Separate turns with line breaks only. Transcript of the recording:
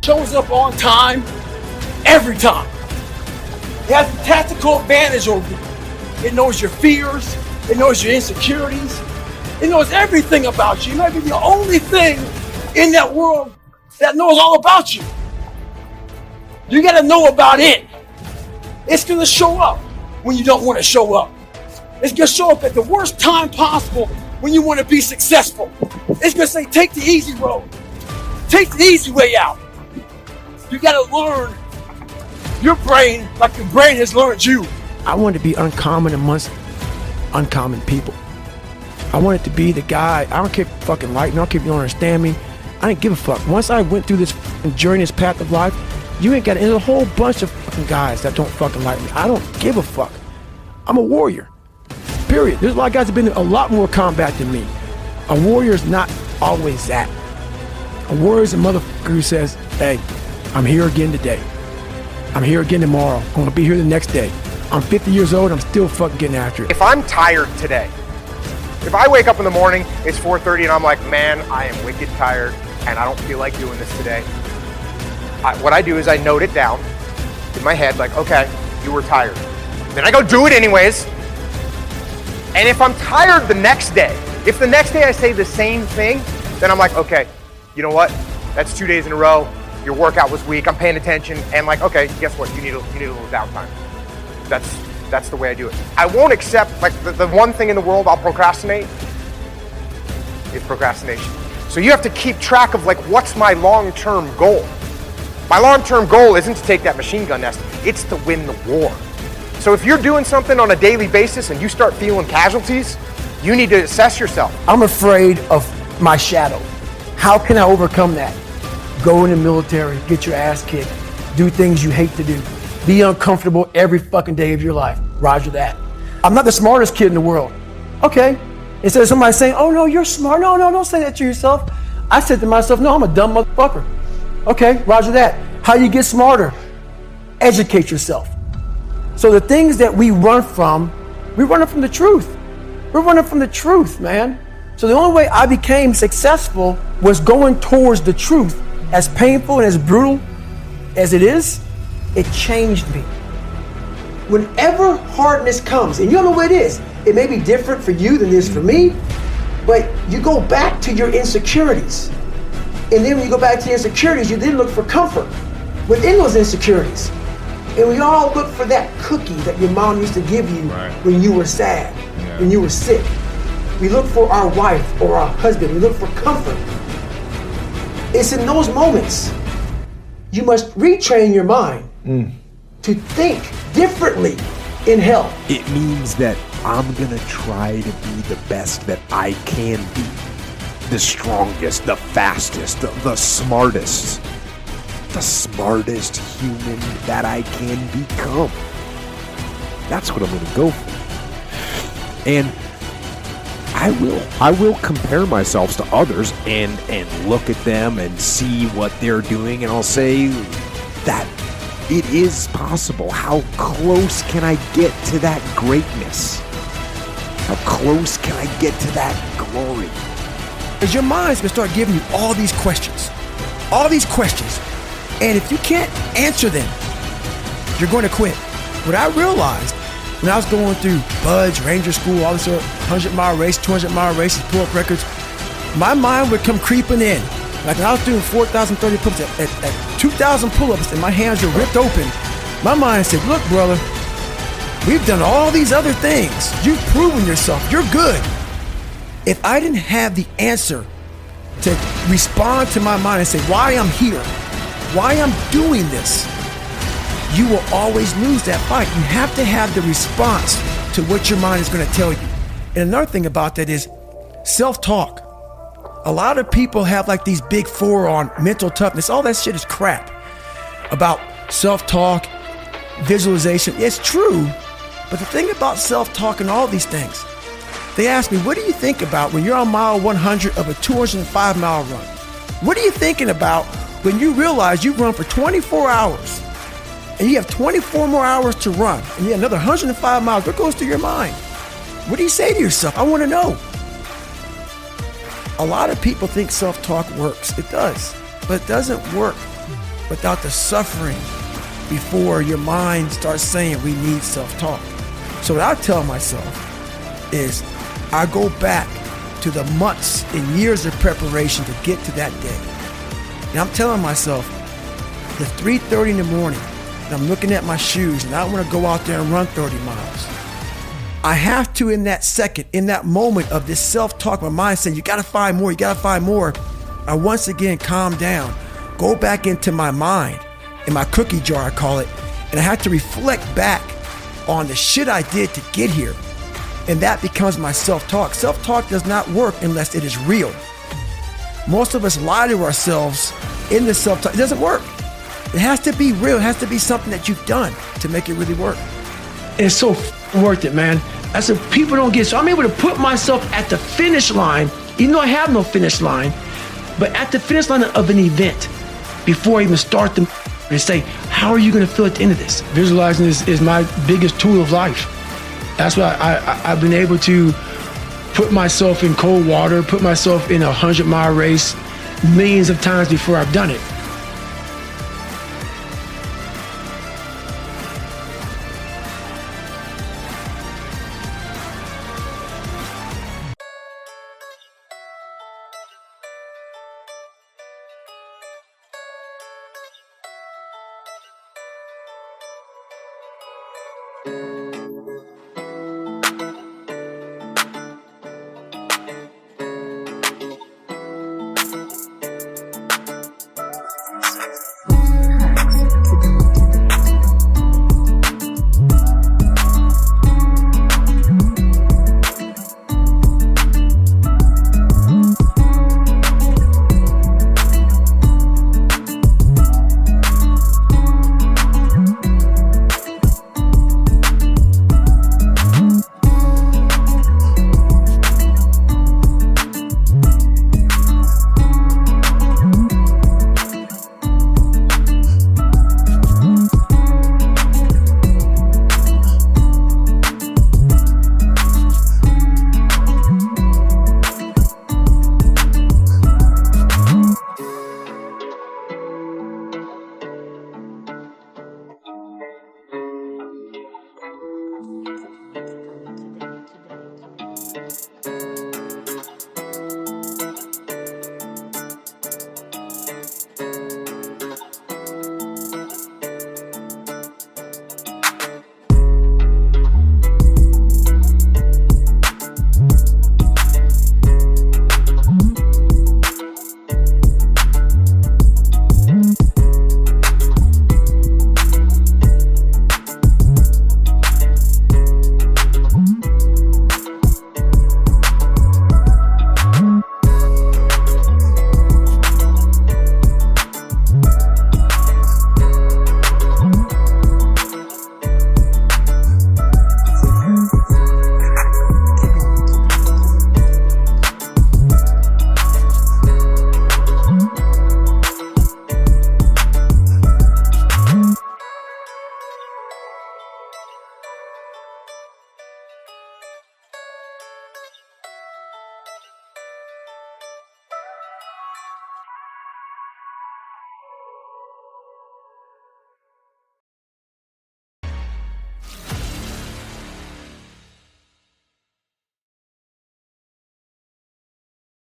shows up on time every time. It has a tactical advantage over you. It knows your fears. It knows your insecurities. It knows everything about you. It might be the only thing in that world that knows all about you. You got to know about it. It's going to show up when you don't want to show up. It's going to show up at the worst time possible when you want to be successful. It's going to say, take the easy road. Take the easy way out. You got to learn your brain like your brain has learned you.
I want to be uncommon amongst uncommon people. I wanted to be the guy. I don't care if you fucking like me. I don't care if you don't understand me. I didn't give a fuck. Once I went through this journey, this path of life, you ain't got. There's a whole bunch of fucking guys that don't fucking like me. I don't give a fuck. I'm a warrior. Period. There's a lot of guys that have been in a lot more combat than me. A warrior is not always that. A warrior is a motherfucker who says, hey, I'm here again today. I'm here again tomorrow. I'm gonna be here the next day. I'm 50 years old, I'm still fucking getting after it.
If I'm tired today, if I wake up in the morning, it's 4:30 and I'm like, man, I am wicked tired and I don't feel like doing this today. What I do is I note it down in my head, like, okay, you were tired. Then I go do it anyways. And if I'm tired the next day, if the next day I say the same thing, then I'm like, okay, you know what? That's 2 days in a row. Your workout was weak. I'm paying attention. And like, okay, guess what? You need a little downtime. That's the way I do it. I won't accept, like, the one thing in the world I'll procrastinate is procrastination. So you have to keep track of, like, what's my long-term goal? My long-term goal isn't to take that machine gun nest. It's to win the war. So if you're doing something on a daily basis and you start feeling casualties, you need to assess yourself.
I'm afraid of my shadow. How can I overcome that? Go in the military, get your ass kicked, do things you hate to do. Be uncomfortable every fucking day of your life. Roger that. I'm not the smartest kid in the world. Okay. Instead of somebody saying, oh no, you're smart. No, don't say that to yourself. I said to myself, no, I'm a dumb motherfucker. Okay, roger that. How you get smarter? Educate yourself. So the things that we run from the truth. We're running from the truth, man. So the only way I became successful was going towards the truth. As painful and as brutal as it is, it changed me. Whenever hardness comes, and you don't know what it is, it may be different for you than it is for me, but you go back to your insecurities. And then when you go back to your insecurities, you then look for comfort within those insecurities. And we all look for that cookie that your mom used to give you when you were sad, when you were sick. We look for our wife or our husband. We look for comfort. It's in those moments you must retrain your mind to think differently in hell.
It means that I'm gonna try to be the best that I can be. The strongest, the fastest, the smartest. The smartest human that I can become. That's what I'm gonna go for. And I will compare myself to others and look at them and see what they're doing, and I'll say that it is possible. How close can I get to that greatness? How close can I get to that glory?
Because your mind's gonna start giving you all these questions. And if you can't answer them, you're going to quit. What I realized when I was going through Budge, Ranger School, all this 100-mile race, 200-mile races, pull-up records, my mind would come creeping in. Like when I was doing 4,030 pull-ups at 2,000 pull-ups and my hands were ripped open, my mind said, look, brother, we've done all these other things. You've proven yourself. You're good. If I didn't have the answer to respond to my mind and say why I'm here, why I'm doing this, you will always lose that fight. You have to have the response to what your mind is going to tell you. And another thing about that is self-talk. A lot of people have like these big four on mental toughness. All that shit is crap. About self-talk, visualization. It's true, but the thing about self-talk and all these things, they ask me, what do you think about when you're on mile 100 of a 205-mile run? What are you thinking about when you realize you've run for 24 hours and you have 24 more hours to run and you have another 105 miles? What goes through your mind? What do you say to yourself? I want to know. A lot of people think self-talk works. It does, but it doesn't work without the suffering before your mind starts saying we need self-talk. So what I tell myself is I go back to the months and years of preparation to get to that day. And I'm telling myself, the 3:30 in the morning, and I'm looking at my shoes and I want to go out there and run 30 miles. I have to, in that second, in that moment of this self-talk, my mind saying, you got to find more, you got to find more. I once again calm down, go back into my mind, in my cookie jar, I call it, and I have to reflect back on the shit I did to get here. And that becomes my self-talk. Self-talk does not work unless it is real. Most of us lie to ourselves in the self-talk. It doesn't work. It has to be real. It has to be something that you've done to make it really work. It's so worth it, man. That's what people don't get. So I'm able to put myself at the finish line, even though I have no finish line, but at the finish line of an event before I even start them and say, how are you going to feel at the end of this? Visualizing is my biggest tool of life. That's why I've been able to put myself in cold water, put myself in a 100-mile race millions of times before I've done it.